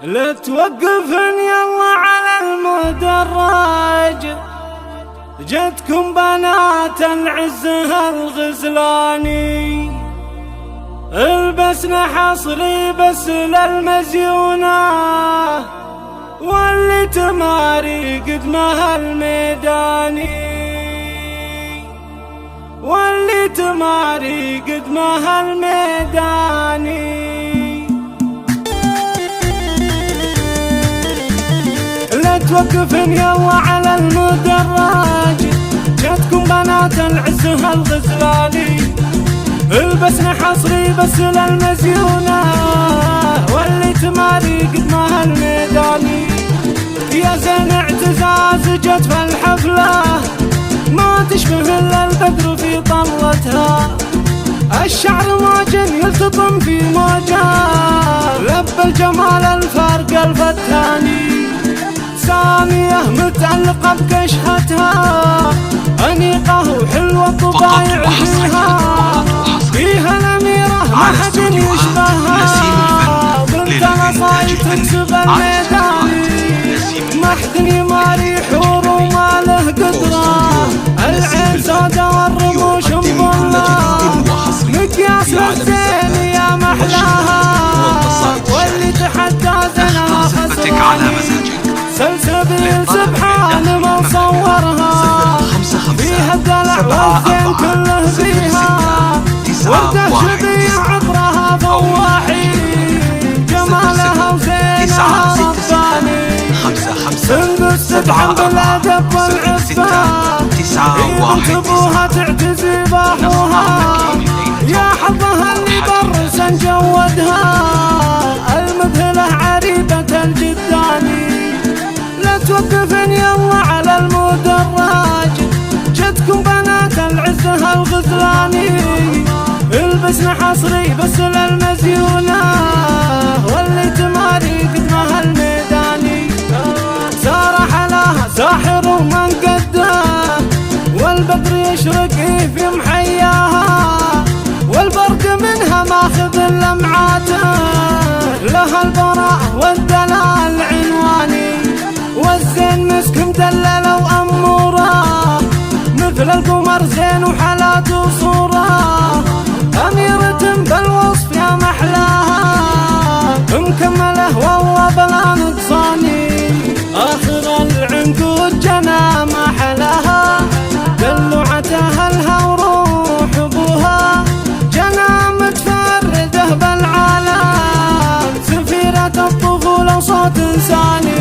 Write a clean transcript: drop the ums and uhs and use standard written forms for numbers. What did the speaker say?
لا توقفن يلا على المدرج، جتكم بنات العز هالغزلاني، البسنا حصري بس للمزيونة، واللي تماري قدمها الميداني، واللي تماري قدمها الميداني. لا توقفن يلا على المدرج، جتكم بنات العز هالغزلاني، البسنا حصري بس للمزيونة، واللي تماري قدمها الميداني. يا زين اعتزاز جت في الحفلة، ما تشبه الا البدر في طلتها، الشعر موجن يلتطم في موجه، لب الجمال الفرق الفتاني، سامية متعلقة بكشحتها، أنيقة وحلوة الطبايع فيها الأميرة ما حد يشبهها، بنت الأصايل تكسب الميداني، ما حد يماري حور وما له قدرة، العين سودا والرموش مظلة، مقياس للزين يا محلاها، واللي تحدى زنها خسراني، سلسبيل سبحان ما صورها، فيها الدلع والزين كله فيها، ورده شبيع عطرها فواحي، جمالها وزينها رباني، سندس تدعم بالادب والعفه، بنت ابوها تعتزي باخوها، يا حظها اللي برسا جودها، المذهله عريبه الجداني. لا توقفن يلا على المدرج، جتكم بنات العز هالغزلاني، البسنا حصري بس للمزيونة، واللي تماري قدمها الميداني، سارح لها ساحر ومن قده، والبدر يشرق في محياها، والبرق منها ماخذ لمعاته، لها البراء والدلال عنواني، والزين مسك مدلله واموره، مثل القمر زين وحالات وصوره، اميرة بالوصف يا محلاها، مكمله والله بلا نقصاني، اخر العنقود جنى ما حلاها، دلوعتها لها وروح ابوها، جنى متفرده بالعالم، سفيرة الطفوله وصوت انساني.